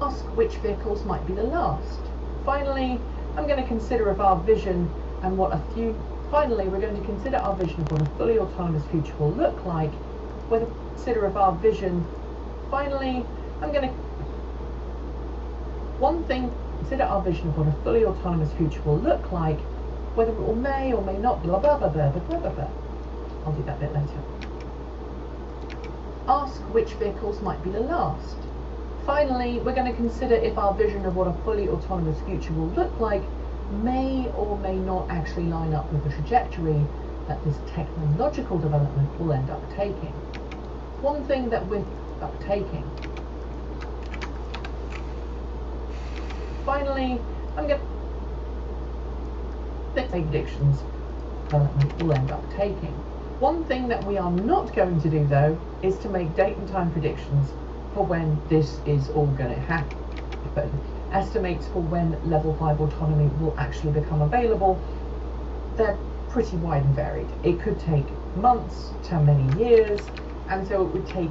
Ask which vehicles might be the last. Finally, I'm going to consider if our vision and what a few. Finally, we're going to consider our vision of what a fully autonomous future will look like. Whether consider if our vision. Finally, I'm going to. One thing. Consider our vision of what a fully autonomous future will look like. Whether it will may or may not. Blah blah blah blah blah blah blah. I'll do that bit later. Ask which vehicles might be the last. Finally, we're going to consider if our vision of what a fully autonomous future will look like may or may not actually line up with the trajectory that this technological development will end up taking. One thing that we're taking. Finally, I'm going to predictions development will end up taking. One thing that we are not going to do, though, is to make date and time predictions for when this is all going to happen. Estimates for when level 5 autonomy will actually become available, they're pretty wide and varied. It could take months to many years, and so it would take...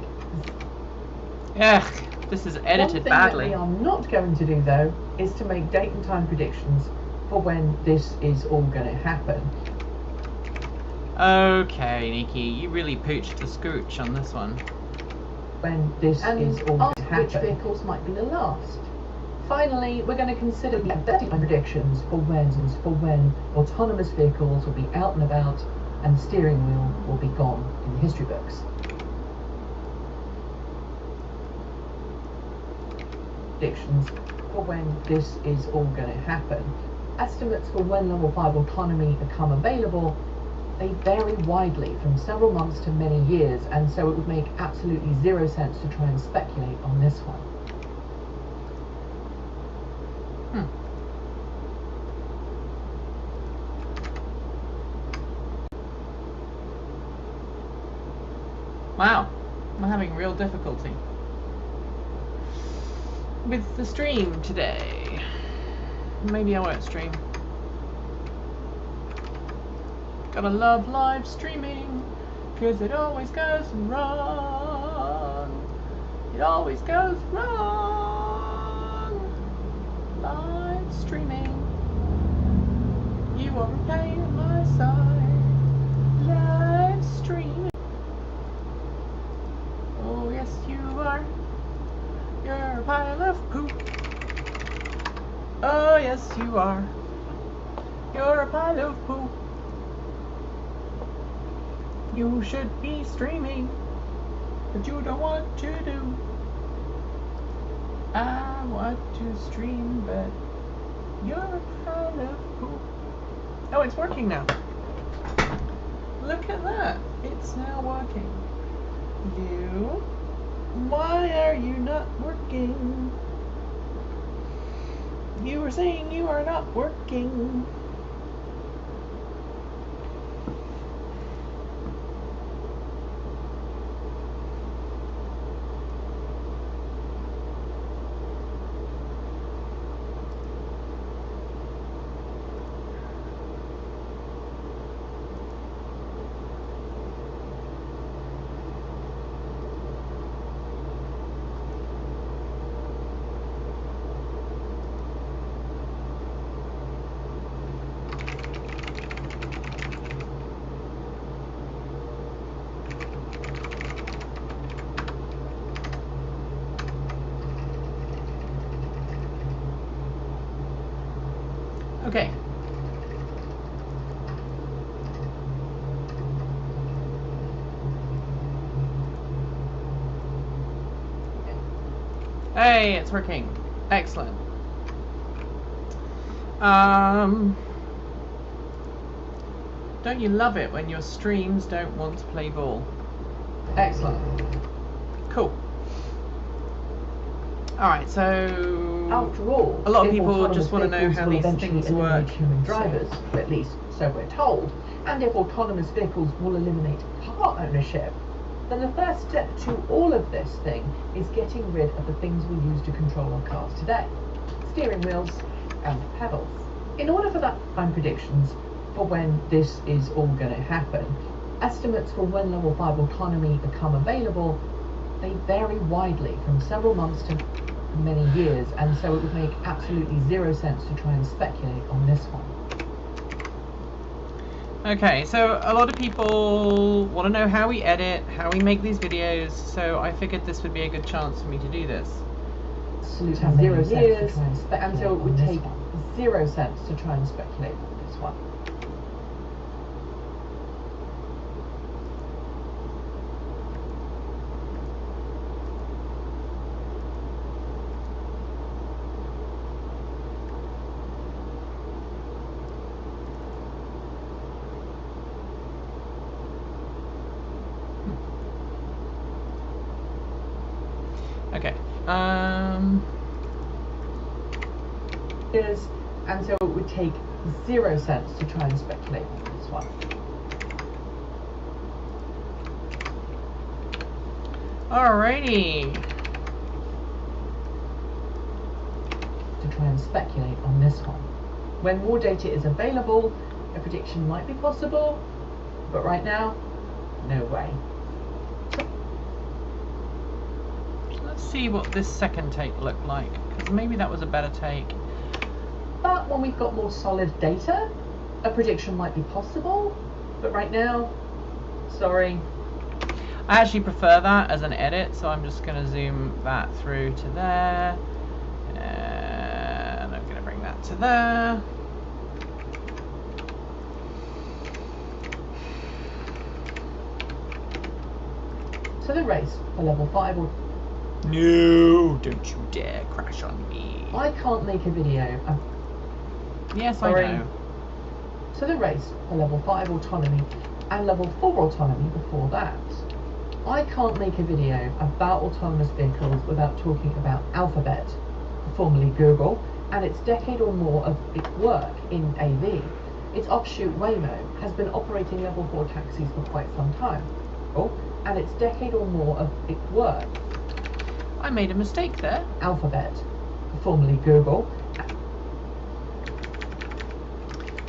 Ugh, this is edited badly. One thing that we are not going to do, though, is to make date and time predictions for when this is all going to happen. Okay, Nikki, you really pooched the scooch on this one. When this is all going to happen. Which vehicles might be the last. Finally, we're going to consider the predictions for when autonomous vehicles will be out and about and the steering wheel will be gone in the history books. Predictions for when this is all going to happen. Estimates for when level 5 autonomy become available, they vary widely from several months to many years, and so it would make absolutely zero sense to try and speculate on this one. Wow, I'm having real difficulty with the stream today. Maybe I won't stream. Gotta love live streaming, 'cause it always goes wrong. It always goes wrong. Live streaming. You are a pain in my side. Live streaming. Oh yes you are. You're a pile of poop. Oh yes you are. You're a pile of poop. You should be streaming, but you don't want to do. I want to stream, but you're a pile of poop. Oh, it's working now. Look at that. It's now working. You? Why are you not working? You were saying you are not working. Okay. Hey, it's working. Excellent. Don't you love it when your streams don't want to play ball? Excellent. Cool. Alright, so after all, a lot of people just want to know how these things work. Human drivers, at least so we're told, and if autonomous vehicles will eliminate car ownership, then the first step to all of this thing is getting rid of the things we use to control our cars today: steering wheels and pedals. In order for that to find predictions for when this is all going to happen, estimates for when level 5 autonomy become available, they vary widely from several months to many years, and so it would make absolutely zero sense to try and speculate on this one. Okay, so a lot of people want to know how we edit, how we make these videos, so I figured this would be a good chance for me to do this. Absolutely zero years, and so it would take zero sense to try and speculate on this one. Okay. Years, and so it would take zero sense to try and speculate on this one. Alrighty. To try and speculate on this one. When more data is available, a prediction might be possible, but right now, no way. Let's see what this second take looked like, because maybe that was a better take. But when we've got more solid data, a prediction might be possible, but right now, sorry. I actually prefer that as an edit, so I'm just going to zoom that through to there, and I'm going to bring that to there. So the race for level 5 or... No, don't you dare crash on me. I can't make a video. Yes, sorry. I know. So the race for level 5 autonomy and level 4 autonomy before that. I can't make a video about autonomous vehicles without talking about Alphabet, formerly Google, and its decade or more of its work in AV. Its offshoot Waymo has been operating level 4 taxis for quite some time. Oh, and its decade or more of its work. I made a mistake there. Alphabet, formerly Google.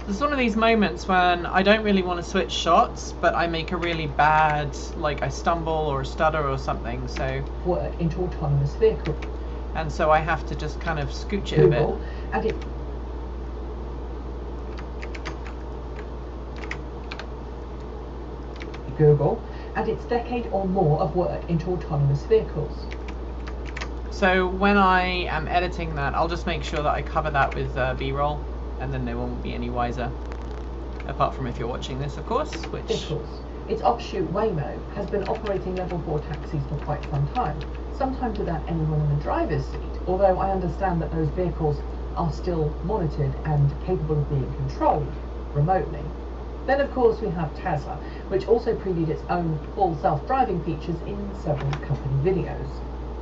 There's one of these moments when I don't really want to switch shots, but I make a really bad, like I stumble or stutter or something, so... Work into autonomous vehicle. And so I have to just kind of scooch it a bit. Google, and it... Google, and its decade or more of work into autonomous vehicles. So when I am editing that, I'll just make sure that I cover that with B-roll, and then no one will be any wiser. Apart from if you're watching this, of course, which... Vehicles. Its offshoot Waymo has been operating level 4 taxis for quite some time, sometimes without anyone in the driver's seat, although I understand that those vehicles are still monitored and capable of being controlled remotely. Then of course we have Tesla, which also previewed its own full self-driving features in several company videos.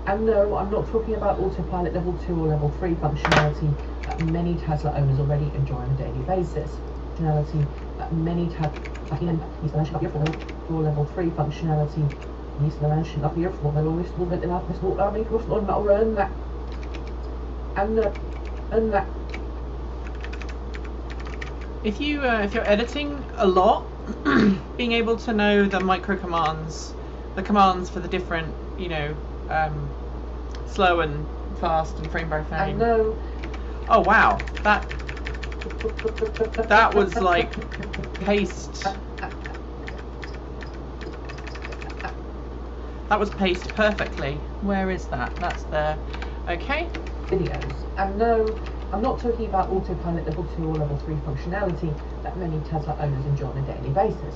And no, I'm not talking about autopilot level 2 or level 3 functionality that many Tesla owners already enjoy on a daily basis. Functionality that many Tesla for level 3 functionality and that. If you're editing a lot, being able to know the micro commands, the commands for the different, slow and fast and frame by frame. And no. Oh wow, that was like paced. That was paced perfectly. Where is that? That's there. Okay. Videos. And no, I'm not talking about autopilot level 2 or level 3 functionality that many Tesla owners enjoy on a daily basis.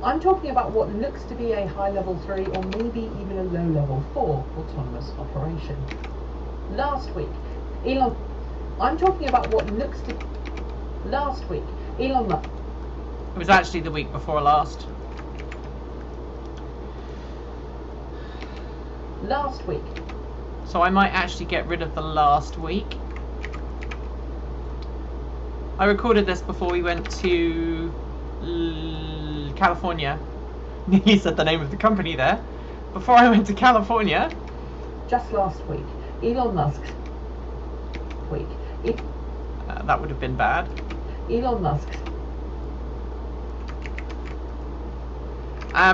I'm talking about what looks to be a high level 3 or maybe even a low level 4 autonomous operation. Last week, Elon Musk. It was actually the week before last. Last week. So I might actually get rid of the last week. I recorded this before we went to California. Nearly said the name of the company there. Before I went to California. Just last week, Elon Musk. That would have been bad. Elon Musk.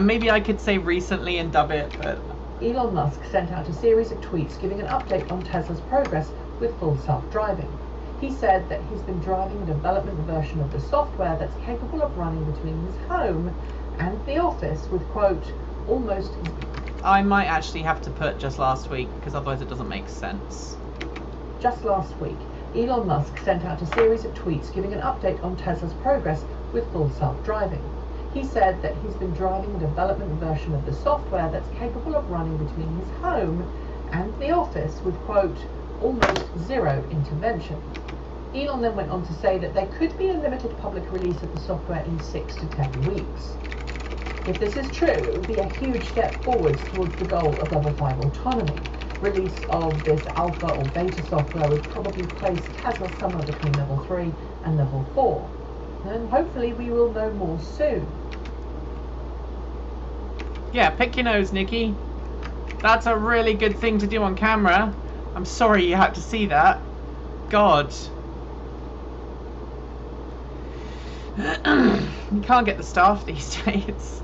Maybe I could say recently and dub it, but Elon Musk sent out a series of tweets giving an update on Tesla's progress with full self-driving. He said that he's been driving a development version of the software that's capable of running between his home and the office with, quote, almost... I might actually have to put just last week, because otherwise it doesn't make sense. Just last week, Elon Musk sent out a series of tweets giving an update on Tesla's progress with full self-driving. He said that he's been driving a development version of the software that's capable of running between his home and the office with, quote, almost zero intervention. Elon then went on to say that there could be a limited public release of the software in 6 to 10 weeks. If this is true, it would be a huge step forward towards the goal of Level 5 autonomy. Release of this alpha or beta software would probably place Tesla somewhere between Level 3 and Level 4. And hopefully we will know more soon. Yeah, pick your nose, Nikki. That's a really good thing to do on camera. I'm sorry you had to see that. God. You can't get the staff these days.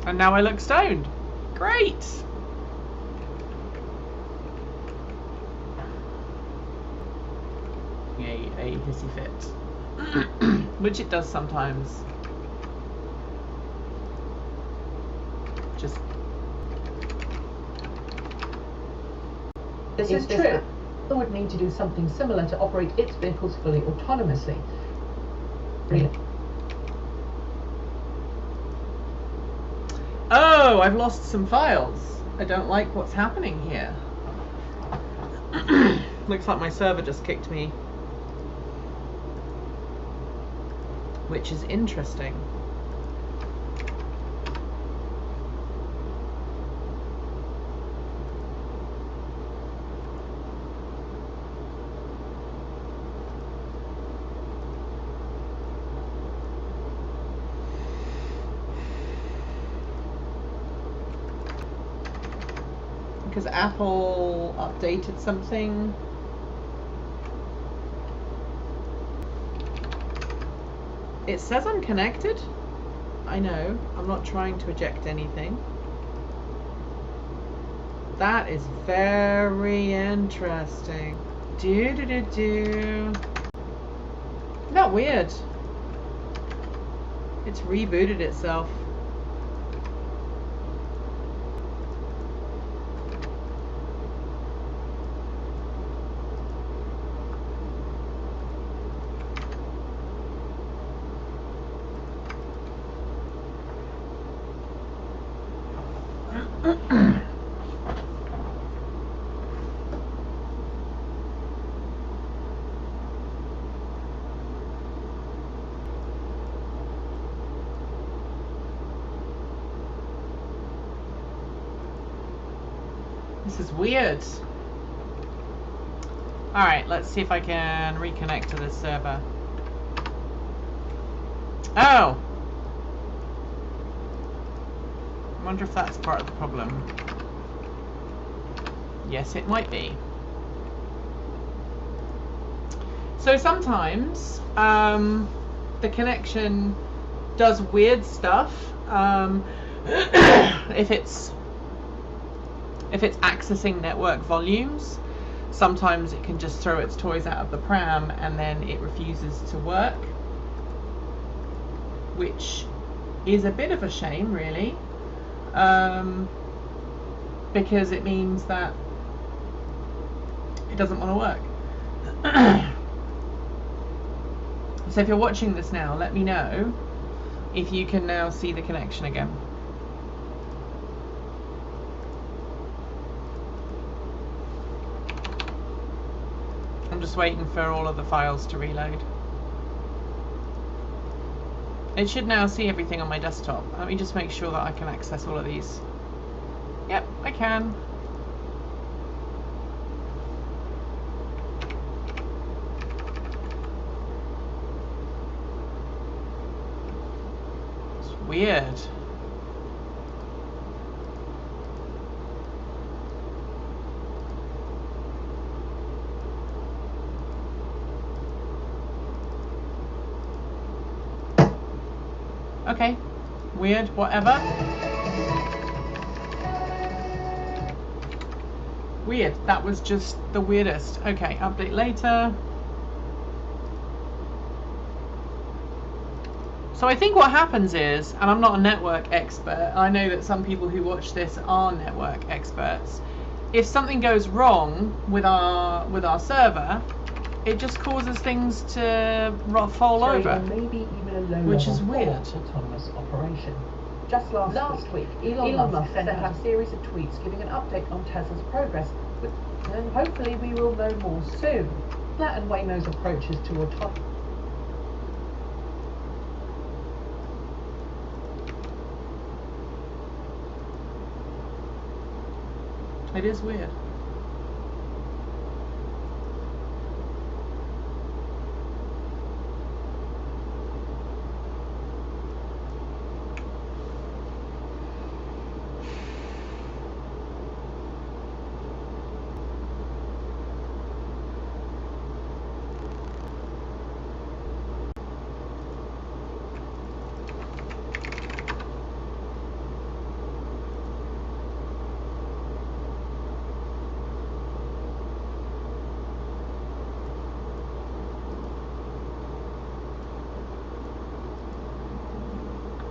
And now I look stoned. Great. A hissy fit. Which it does sometimes. Just... This is true. Tesla would need to do something similar to operate its vehicles fully autonomously. Really? Oh, I've lost some files. I don't like what's happening here. Looks like my server just kicked me. Which is interesting. Because Apple updated something. It says I'm connected. I know. I'm not trying to eject anything. That is very interesting. Isn't that weird? It's rebooted itself. This is weird. Alright, let's see if I can reconnect to this server. Oh! I wonder if that's part of the problem. Yes, it might be. So sometimes the connection does weird stuff. If it's accessing network volumes, sometimes it can just throw its toys out of the pram and then it refuses to work, which is a bit of a shame, really, because it means that it doesn't want to work. So if you're watching this now, let me know if you can now see the connection again. I'm just waiting for all of the files to reload. It should now see everything on my desktop. Let me just make sure that I can access all of these. Yep, I can. It's weird. Okay. Weird, whatever. Weird. That was just the weirdest. Okay, update later. So I think what happens is, and I'm not a network expert, I know that some people who watch this are network experts. If something goes wrong with our server, it just causes things to fall over, or maybe even a low which is level weird. autonomous operation. Just last week, Elon Musk sent out a series of tweets giving an update on Tesla's progress, and hopefully we will know more soon. That and Waymo's approaches to autonomy. It is weird.